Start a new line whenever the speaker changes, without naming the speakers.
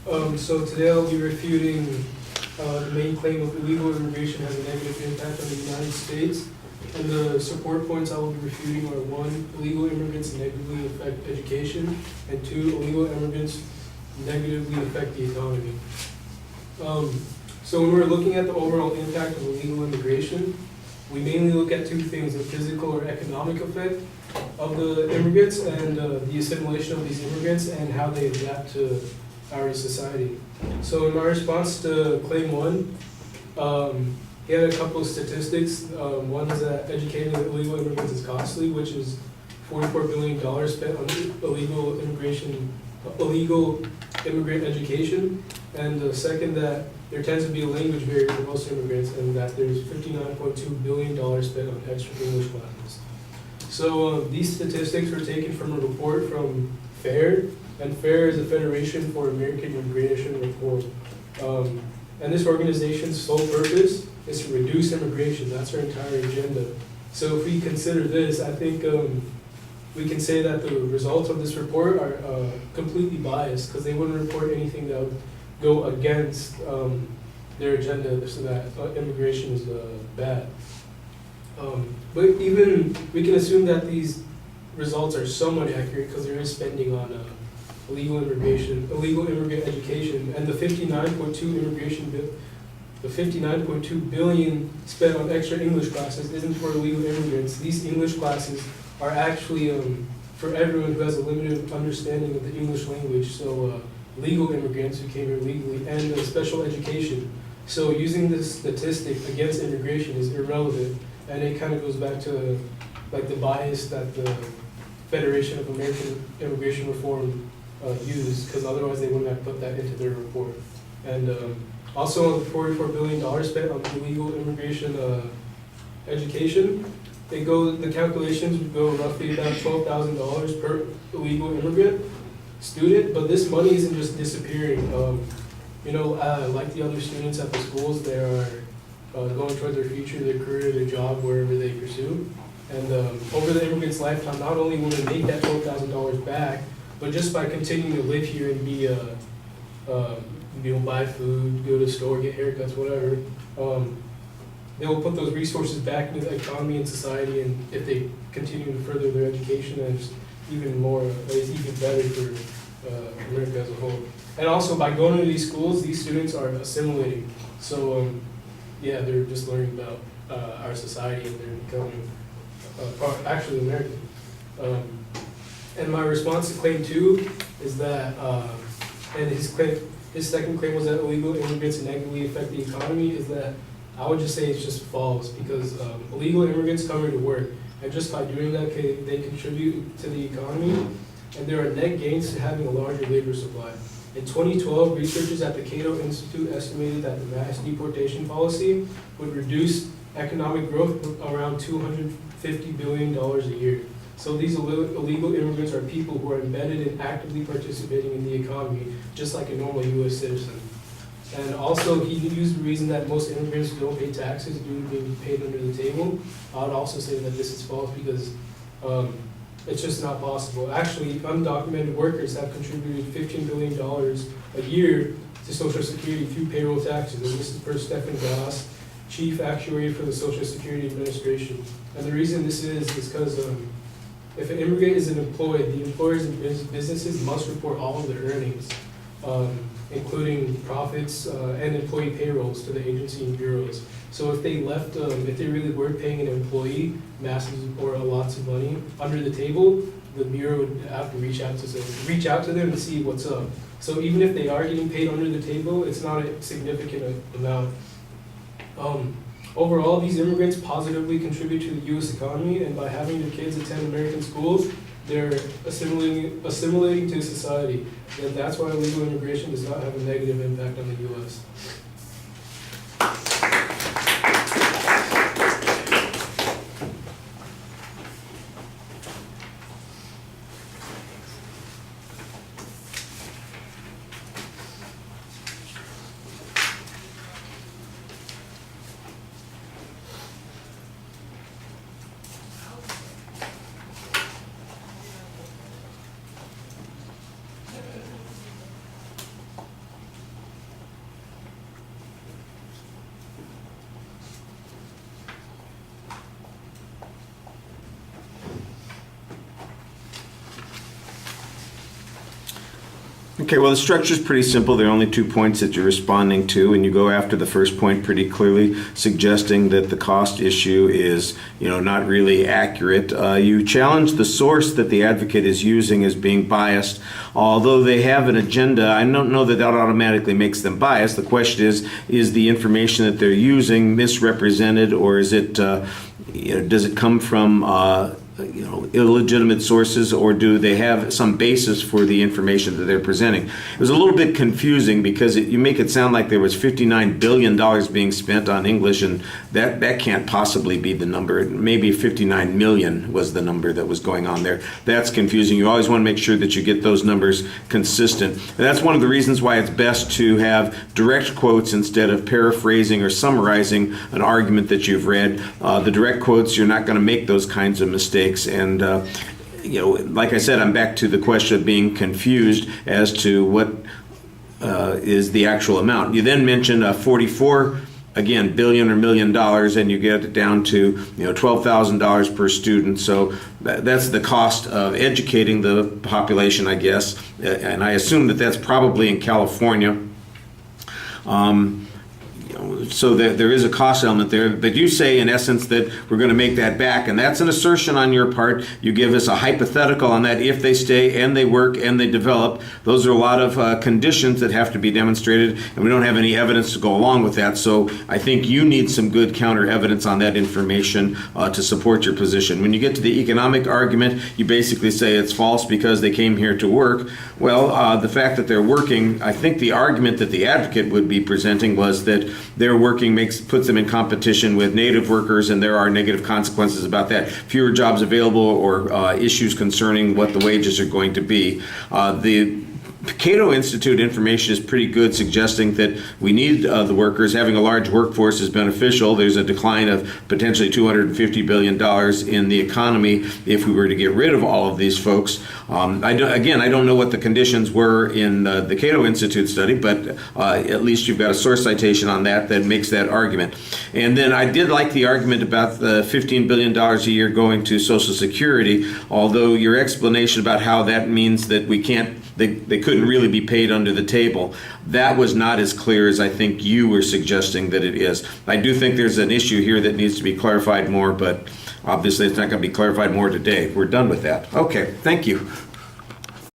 So today I'll be refuting the main claim of illegal immigration has a negative impact on the United States. And the support points I will be refuting are: one, illegal immigrants negatively affect education, and two, illegal immigrants negatively affect the economy. So when we're looking at the overall impact of illegal immigration, we mainly look at two things: the physical or economic effect of the immigrants and the assimilation of these immigrants and how they adapt to our society. So in my response to claim one, he had a couple of statistics. One is that educating illegal immigrants is costly, which is $44 billion spent on illegal immigrant education. And the second, that there tends to be a language barrier for most immigrants, and that there's $59.2 billion spent on extra English classes. So these statistics were taken from a report from FAIR, and FAIR is a Federation for American Immigration Reform. And this organization's sole purpose is to reduce immigration. That's our entire agenda. So if we consider this, I think we can say that the results of this report are completely biased, because they wouldn't report anything that would go against their agenda, so that immigration is bad. But even we can assume that these results are somewhat accurate, because there is spending on illegal immigrant education, and the 59.2 billion spent on extra English classes isn't for illegal immigrants. These English classes are actually for everyone who has a limited understanding of the English language. So legal immigrants who came here legally, and special education. So using this statistic against immigration is irrelevant, and it kind of goes back to like the bias that the Federation of American Immigration Reform used, because otherwise they wouldn't have put that into their report. And also, the $44 billion spent on illegal immigration education, the calculations would go roughly about $12,000 per illegal immigrant student. But this money isn't just disappearing. Like the other students at the schools, they are going towards their future, their career, their job, wherever they pursue. And over the immigrant's lifetime, not only will they make that $12,000 back, but just by continuing to live here and be buy food, go to the store, get haircuts, whatever, they will put those resources back into the economy and society. And if they continue to further their education, then it's even better for America as a whole. And also, by going to these schools, these students are assimilating. So they're just learning about our society, and they're becoming actually American. And my response to claim two is that, and his second claim was that illegal immigrants negatively affect the economy, is that I would just say it's just false, because illegal immigrants come here to work, and just by doing that, they contribute to the economy, and there are net gains to having a larger labor supply. In 2012, researchers at the Cato Institute estimated that the mass deportation policy would reduce economic growth around $250 billion a year. So these illegal immigrants are people who are embedded and actively participating in the economy, just like a normal U.S. citizen. And also, he used the reason that most immigrants don't pay taxes due to being paid under the table. I would also say that this is false, because it's just not possible. Actually, undocumented workers have contributed $15 billion a year to Social Security through payroll taxes. And this is per Stephen Goss, Chief Actuary for the Social Security Administration. And the reason this is because if an immigrant is employed, the employers and businesses must report all of their earnings, including profits and employee payrolls, to the agency and bureaus. So if they left, if they really were paying an employee massive or lots of money under the table, the bureau would have to reach out to them to see what's up. So even if they are getting paid under the table, it's not a significant amount. Overall, these immigrants positively contribute to the U.S. economy, and by having their kids attend American schools, they're assimilating to society. And that's why illegal immigration does not have a negative impact on the U.S.
Okay, well, the structure is pretty simple. There are only 2 points that you're responding to, and you go after the first point pretty clearly, suggesting that the cost issue is, not really accurate. You challenge the source that the advocate is using as being biased. Although they have an agenda, I don't know that that automatically makes them biased. The question is the information that they're using misrepresented, or is it, does it come from illegitimate sources, or do they have some basis for the information that they're presenting? It was a little bit confusing because you make it sound like there was $59 billion being spent on English, and that can't possibly be the number. Maybe 59 million was the number that was going on there. That's confusing. You always want to make sure that you get those numbers consistent. And that's one of the reasons why it's best to have direct quotes instead of paraphrasing or summarizing an argument that you've read. The direct quotes, you're not going to make those kinds of mistakes. And, like I said, I'm back to the question of being confused as to what is the actual amount. You then mention 44, again, billion or $1 million, and you get it down to $12,000 per student. So that's the cost of educating the population, I guess. And I assume that that's probably in California. So there is a cost element there, but you say in essence that we're going to make that back, and that's an assertion on your part. You give us a hypothetical on that. If they stay and they work and they develop, those are a lot of conditions that have to be demonstrated, and we don't have any evidence to go along with that. So I think you need some good counter evidence on that information to support your position. When you get to the economic argument, you basically say it's false because they came here to work. Well, the fact that they're working, I think the argument that the advocate would be presenting was that their working puts them in competition with native workers, and there are negative consequences about that. Fewer jobs available, or issues concerning what the wages are going to be. The Cato Institute information is pretty good, suggesting that we need the workers. Having a large workforce is beneficial. There's a decline of potentially $250 billion in the economy if we were to get rid of all of these folks. I don't know what the conditions were in the Cato Institute study, but at least you've got a source citation on that makes that argument. And then I did like the argument about the $15 billion a year going to Social Security, although your explanation about how that means that we can't, they couldn't really be paid under the table, that was not as clear as I think you were suggesting that it is. I do think there's an issue here that needs to be clarified more, but obviously it's not going to be clarified more today. We're done with that. Okay, thank you.